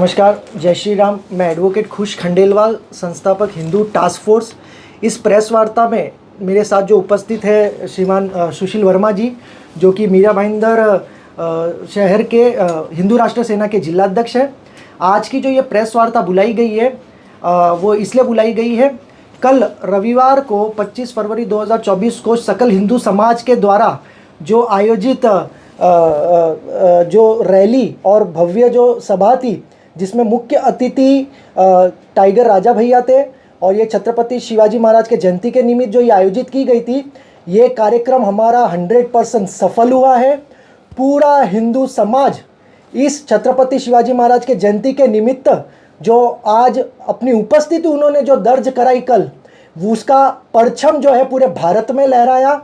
नमस्कार, जय श्री राम। मैं एडवोकेट खुश खंडेलवाल, संस्थापक हिंदू टास्क फोर्स। इस प्रेस वार्ता में मेरे साथ जो उपस्थित है श्रीमान सुशील वर्मा जी, जो कि मीरा भाईंदर शहर के हिंदू राष्ट्र सेना के जिलाध्यक्ष हैं। आज की जो ये प्रेस वार्ता बुलाई गई है वो इसलिए बुलाई गई है, कल रविवार को 25 फरवरी 2024 को सकल हिंदू समाज के द्वारा जो आयोजित जो रैली और भव्य जो सभा थी, जिसमें मुख्य अतिथि टाइगर राजा भैया थे, और ये छत्रपति शिवाजी महाराज के जयंती के निमित्त जो ये आयोजित की गई थी, ये कार्यक्रम हमारा 100% सफल हुआ है। पूरा हिंदू समाज इस छत्रपति शिवाजी महाराज के जयंती के निमित्त जो आज अपनी उपस्थिति उन्होंने जो दर्ज कराई कल, उसका परचम जो है पूरे भारत में लहराया,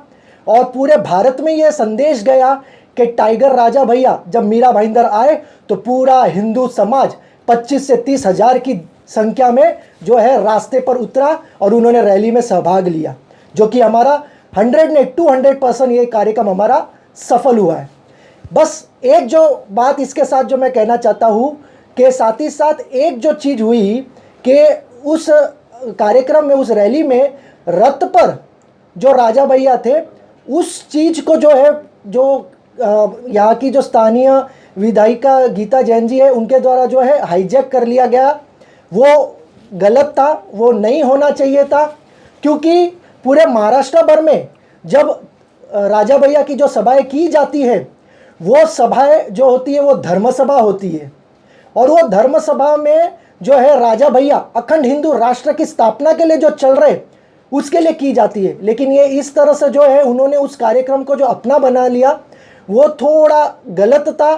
और पूरे भारत में ये संदेश गया कि टाइगर राजा भैया जब मीरा भाईंदर आए तो पूरा हिंदू समाज 25 से 30 हज़ार की संख्या में जो है रास्ते पर उतरा और उन्होंने रैली में सहभाग लिया, जो कि हमारा 200% ये कार्यक्रम हमारा सफल हुआ है। बस एक जो बात इसके साथ जो मैं कहना चाहता हूँ कि साथ ही साथ एक जो चीज़ हुई कि उस कार्यक्रम में, उस रैली में रथ पर जो राजा भैया थे, उस चीज़ को जो है जो यहाँ की जो स्थानीय विधायिका गीता जैन जी है, उनके द्वारा जो है हाईजैक कर लिया गया। वो गलत था, वो नहीं होना चाहिए था, क्योंकि पूरे महाराष्ट्र भर में जब राजा भैया की जो सभाएं की जाती है, वो सभाएं जो होती है वो धर्म सभा होती है, और वो धर्म सभा में जो है राजा भैया अखंड हिंदू राष्ट्र की स्थापना के लिए जो चल रहे उसके लिए की जाती है। लेकिन ये इस तरह से जो है उन्होंने उस कार्यक्रम को जो अपना बना लिया, वो थोड़ा गलत था,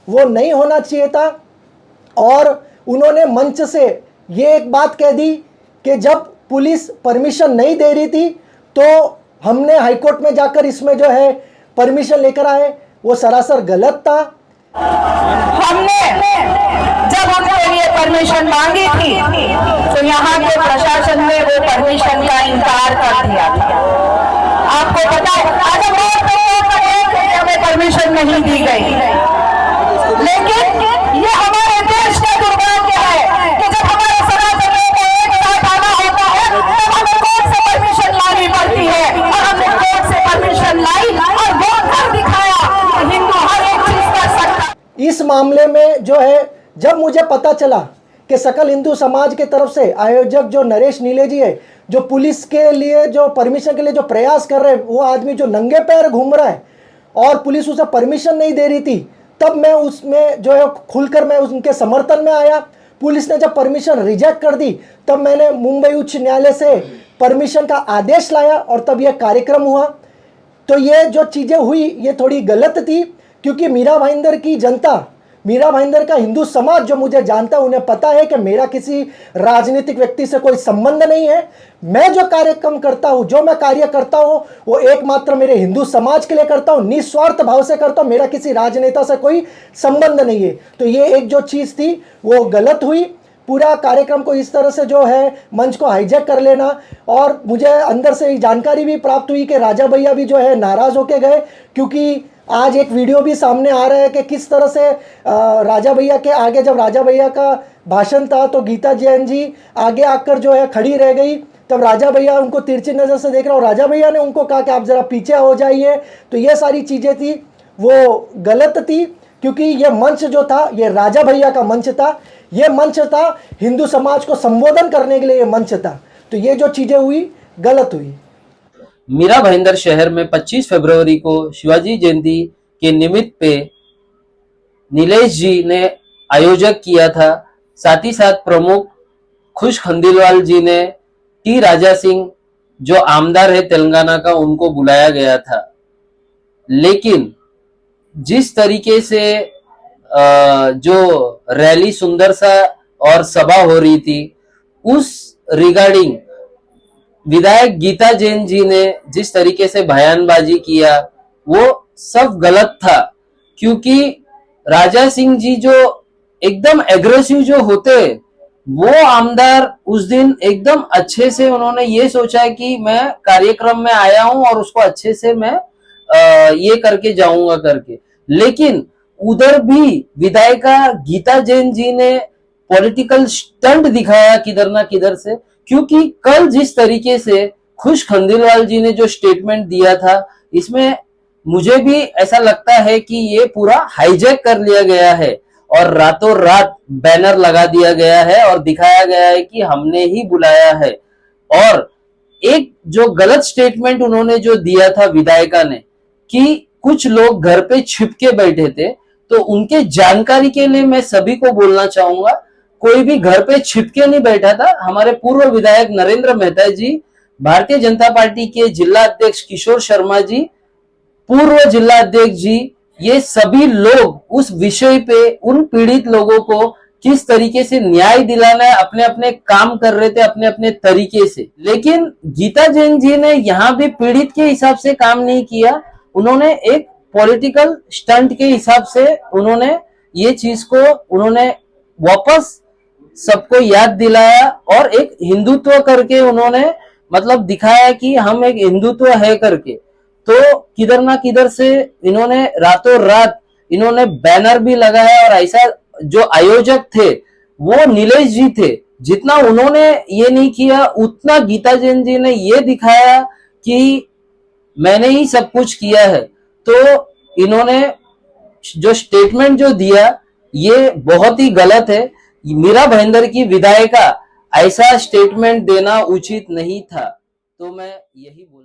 वो नहीं होना चाहिए था। और उन्होंने मंच से ये एक बात कह दी कि जब पुलिस परमिशन नहीं दे रही थी तो हमने हाईकोर्ट में जाकर इसमें जो है परमिशन लेकर आए, वो सरासर गलत था। हमने जब उनके लिए परमिशन मांगी थी तो यहाँ के प्रशासन ने वो परमिशन का इनकार कर दिया था। आपको पता है, आज हम हमें परमिशन नहीं दी गई, लेकिन ये हमारे देश का दुर्भाग्य है कि जब हमारे सनातन को एक साथ आना होता है तब हमें कोर्ट से परमिशन लानी पड़ती है, और हमने कोर्ट से परमिशन लाई और वो कर दिखाया कि हिंदू हर एक चीज कर सकता। इस मामले में जो है जब मुझे पता चला कि सकल हिंदू समाज के तरफ से आयोजक जो नरेश नीले जी है, जो पुलिस के लिए जो परमिशन के लिए जो प्रयास कर रहे हैं, वो आदमी जो नंगे पैर घूम रहा है और पुलिस उसे परमिशन नहीं दे रही थी, तब मैं उसमें जो है खुलकर मैं उनके समर्थन में आया। पुलिस ने जब परमिशन रिजेक्ट कर दी तब मैंने मुंबई उच्च न्यायालय से परमिशन का आदेश लाया और तब यह कार्यक्रम हुआ। तो ये जो चीज़ें हुई ये थोड़ी गलत थी, क्योंकि मीरा भाईंदर की जनता, मीरा भाईंदर का हिंदू समाज जो मुझे जानता है, उन्हें पता है कि मेरा किसी राजनीतिक व्यक्ति से कोई संबंध नहीं है। मैं जो कार्यक्रम करता हूँ, जो मैं कार्य करता हूँ, वो एकमात्र मेरे हिंदू समाज के लिए करता हूँ, निस्वार्थ भाव से करता हूँ। मेरा किसी राजनेता से कोई संबंध नहीं है। तो ये एक जो चीज़ थी वो गलत हुई। पूरा कार्यक्रम को इस तरह से जो है मंच को हाईजैक कर लेना, और मुझे अंदर से जानकारी भी प्राप्त हुई कि राजा भैया भी जो है नाराज़ होके गए, क्योंकि आज एक वीडियो भी सामने आ रहा है कि किस तरह से राजा भैया के आगे, जब राजा भैया का भाषण था तो गीता जैन जी आगे आकर जो है खड़ी रह गई, तब राजा भैया उनको तिरछी नज़र से देख रहा, और राजा भैया ने उनको कहा कि आप ज़रा पीछे हो जाइए। तो ये सारी चीज़ें थी वो गलत थी, क्योंकि ये मंच जो था ये राजा भैया का मंच था, ये मंच था हिंदू समाज को संबोधन करने के लिए ये मंच था। तो ये जो चीज़ें हुई गलत हुई। मीरा भाईंदर शहर में 25 फरवरी को शिवाजी जयंती के निमित्त पे नीलेश जी ने आयोजक किया था। साथ ही साथ प्रमुख खुश खंडेलवाल जी ने टी राजा सिंह जो आमदार है तेलंगाना का, उनको बुलाया गया था। लेकिन जिस तरीके से जो रैली सुंदर सा और सभा हो रही थी, उस रिगार्डिंग विधायक गीता जैन जी ने जिस तरीके से बयानबाजी किया वो सब गलत था। क्योंकि राजा सिंह जी जो एकदम एग्रेसिव जो होते, वो आमदार उस दिन एकदम अच्छे से उन्होंने ये सोचा कि मैं कार्यक्रम में आया हूं और उसको अच्छे से मैं ये करके जाऊंगा करके। लेकिन उधर भी विधायिका गीता जैन जी ने पॉलिटिकल स्टंट दिखाया किधर ना किधर से, क्योंकि कल जिस तरीके से खुश खंडेलवाल जी ने जो स्टेटमेंट दिया था, इसमें मुझे भी ऐसा लगता है कि ये पूरा हाईजैक कर लिया गया है और रातों रात बैनर लगा दिया गया है और दिखाया गया है कि हमने ही बुलाया है। और एक जो गलत स्टेटमेंट उन्होंने जो दिया था विधायिका ने कि कुछ लोग घर पे छिप के बैठे थे, तो उनके जानकारी के लिए मैं सभी को बोलना चाहूंगा, कोई भी घर पे छिप के नहीं बैठा था। हमारे पूर्व विधायक नरेंद्र मेहता जी, भारतीय जनता पार्टी के जिला अध्यक्ष किशोर शर्मा जी, पूर्व जिला अध्यक्ष जी, ये सभी लोग उस विषय पे उन पीड़ित लोगों को किस तरीके से न्याय दिलाना है अपने अपने काम कर रहे थे, अपने अपने तरीके से। लेकिन गीता जैन जी ने यहाँ भी पीड़ित के हिसाब से काम नहीं किया, उन्होंने एक पॉलिटिकल स्टंट के हिसाब से उन्होंने ये चीज को उन्होंने वापस सबको याद दिलाया और एक हिंदुत्व करके उन्होंने मतलब दिखाया कि हम एक हिंदुत्व है करके। तो किधर ना किधर से इन्होंने रातों रात इन्होंने बैनर भी लगाया और ऐसा जो आयोजक थे वो नीलेश जी थे, जितना उन्होंने ये नहीं किया उतना गीता जैन जी ने ये दिखाया कि मैंने ही सब कुछ किया है। तो इन्होंने जो स्टेटमेंट जो दिया ये बहुत ही गलत है। मीरा भाईंदर की विधायिका ऐसा स्टेटमेंट देना उचित नहीं था। तो मैं यही बोल